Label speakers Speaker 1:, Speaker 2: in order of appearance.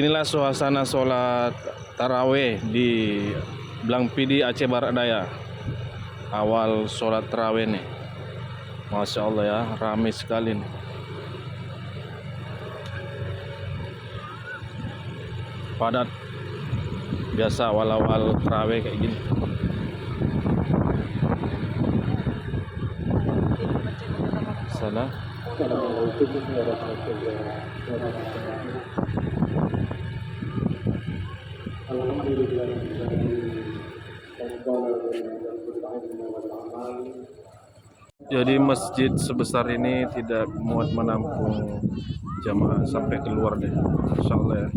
Speaker 1: Inilah suasana sholat taraweh di Blangpidi, Aceh Barat Daya. Awal sholat taraweh nih, Masya Allah ya, ramai sekali nih. Padat, biasa awal-awal taraweh kayak gini. Salah. Jadi masjid sebesar ini tidak muat menampung jamaah sampai keluar deh, Insya Allah ya.